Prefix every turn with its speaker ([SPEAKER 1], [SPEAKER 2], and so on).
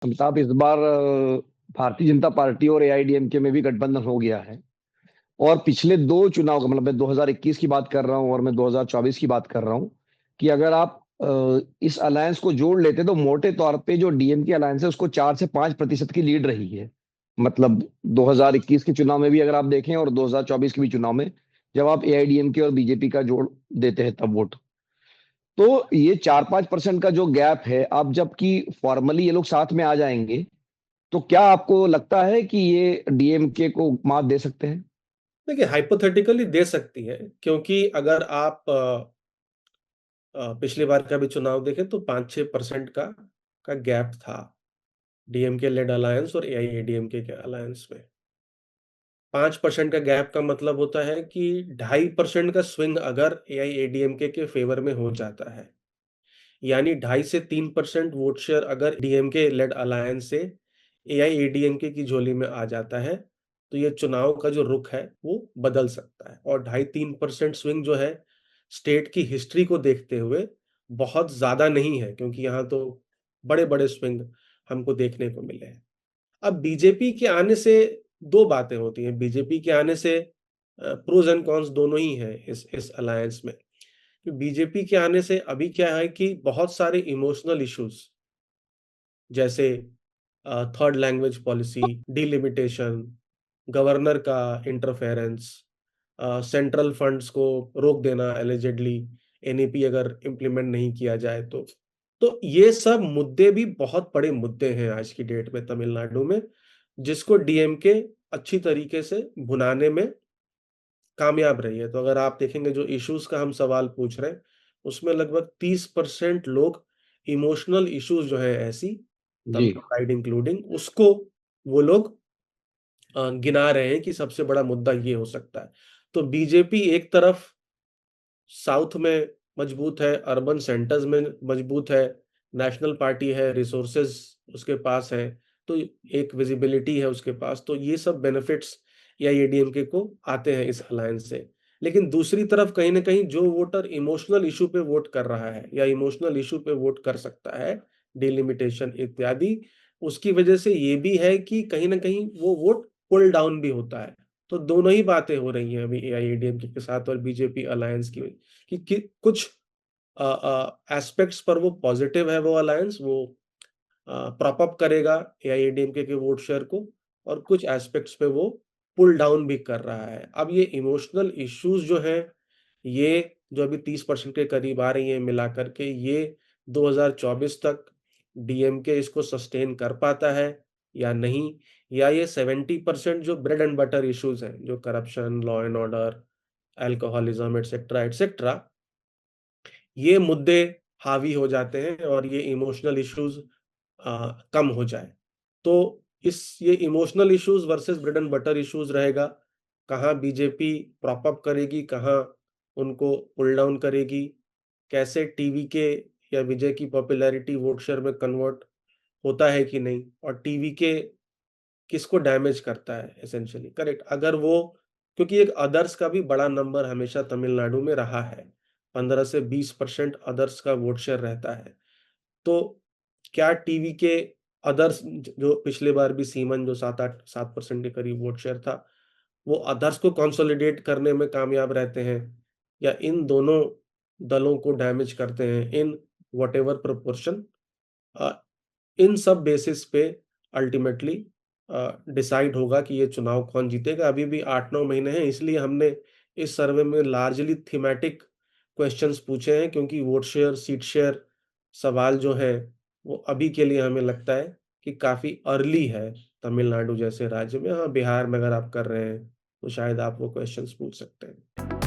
[SPEAKER 1] अमिताभ, इस बार भारतीय जनता पार्टी और एआईडीएमके में भी गठबंधन हो गया है। और पिछले दो चुनाव का मतलब मैं 2021 की बात कर रहा हूं और मैं 2024 की बात कर रहा हूं कि अगर आप इस अलायंस को जोड़ लेते तो मोटे तौर पे जो डीएमके अलायंस है उसको 4 से 5% की लीड रही है। मतलब 2021 के चुनाव में भी अगर आप देखें और 2024 के भी चुनाव में, जब आप एआईडीएमके और बीजेपी का जोड़ देते हैं तब वोट, तो ये 4-5% का जो गैप है, अब जबकि फॉर्मली ये लोग साथ में आ जाएंगे, तो क्या आपको लगता है कि ये डीएमके को मात दे सकते हैं?
[SPEAKER 2] देखिए, हाइपोथेटिकली दे सकती है, क्योंकि अगर आप पिछली बार का भी चुनाव देखें तो 5-6% का गैप था डीएमके लेड अलायंस और एआईएडीएमके के अलायंस में। 5% का गैप का मतलब होता है कि 2.5% का स्विंग अगर एआईएडीएमके के फेवर में हो जाता है, यानी 2.5 से 3% वोट शेयर अगर डीएमके लेड अलायंस से एआईएडीएमके की झोली में आ जाता है, तो ये चुनाव का जो रुख है वो बदल सकता है। और 2.5-3% स्विंग जो है, स्टेट की हिस्ट्री को देखते हुए बहुत ज्यादा नहीं है, क्योंकि यहाँ तो बड़े बड़े स्विंग हमको देखने को मिले हैं। अब बीजेपी के आने से दो बातें होती हैं। बीजेपी के आने से प्रोज एंड कॉन्स दोनों ही हैं इस अलायंस में। बीजेपी के आने से अभी क्या है कि बहुत सारे इमोशनल इश्यूज, जैसे third language policy, delimitation, governor का इंटरफेरेंस, सेंट्रल फंड्स को रोक देना एलिजिडली, एनईपी अगर इम्प्लीमेंट नहीं किया जाए तो ये सब मुद्दे भी बहुत बड़े मुद्दे हैं आज की डेट में तमिलनाडु में, जिसको डीएमके अच्छी तरीके से भुनाने में कामयाब रही है। तो अगर आप देखेंगे जो इश्यूज का हम सवाल पूछ रहे हैं, उसमें लगभग 30% लोग इमोशनल इश्यूज जो है ऐसी,
[SPEAKER 1] जी।
[SPEAKER 2] तमिल प्राइड इंक्लूडिंग, उसको वो लोग गिना रहे हैं कि सबसे बड़ा मुद्दा ये हो सकता है। तो बीजेपी एक तरफ साउथ में मजबूत है, अर्बन सेंटर्स में मजबूत है, नेशनल पार्टी है, रिसोर्सेज उसके पास है, तो एक विजिबिलिटी है उसके पास, तो ये सब बेनिफिट्स या एडीएमके को आते हैं इस अलायंस से। लेकिन दूसरी तरफ कहीं ना कहीं जो वोटर इमोशनल इशू पे वोट कर रहा है या इमोशनल इशू पे वोट कर सकता है, डिलिमिटेशन इत्यादि, उसकी वजह से ये भी है कि कहीं ना कहीं वो वोट पुल डाउन भी होता है। तो दोनों ही बातें हो रही हैं अभी एआईएडीएमके के साथ और बीजेपी अलायंस की, कि कुछ एस्पेक्ट्स पर वो पॉजिटिव है, वो अलायंस वो प्रॉप अप करेगा एआईएडीएमके के वोट शेयर को, और कुछ एस्पेक्ट्स पे वो पुल डाउन भी कर रहा है। अब ये इमोशनल इश्यूज जो हैं, ये जो अभी 30% के करीब आ रही हैं मिला करके, ये 2024 तक डीएमके इसको सस्टेन कर पाता है या नहीं, या ये 70% जो ब्रेड एंड बटर इश्यूज हैं, जो corruption, law and order, alcoholism etcetera etcetera, ये मुद्दे हावी हो जाते हैं और ये इमोशनल इश्यूज कम हो जाए। तो इस ये emotional issues versus bread and butter issues रहेगा। कहाँ बीजेपी प्रॉप अप करेगी, कहाँ उनको पुल डाउन करेगी, कैसे टीवी के या विजय की पॉपुलैरिटी वोट शेयर में कन्वर्ट होता है कि नहीं, और टीवी के किसको डैमेज करता है एसेंशियली, करेक्ट। अगर वो, क्योंकि एक अदर्स का भी बड़ा नंबर हमेशा तमिलनाडु में रहा है, 15 से 20% अदर्स का वोट शेयर रहता है। तो क्या टीवी के अदर्स, जो पिछले बार भी सीमन जो 7-8-7% के करीब वोट शेयर था, वो अदर्स को कंसोलिडेट करने में कामयाब रहते हैं, या इन दोनों दलों को डैमेज करते हैं इन व्हाटएवर प्रोपोर्शन। इन सब बेसिस पे अल्टीमेटली डिसाइड होगा कि ये चुनाव कौन जीतेगा। अभी भी 8-9 महीने हैं, इसलिए हमने इस सर्वे में लार्जली थीमेटिक क्वेश्चंस पूछे हैं, क्योंकि वोट शेयर, सीट शेयर सवाल जो है, वो अभी के लिए हमें लगता है कि काफ़ी अर्ली है तमिलनाडु जैसे राज्य में। हाँ, बिहार में अगर आप कर रहे हैं, तो शायद आप वो क्वेश्चंस पूछ सकते हैं।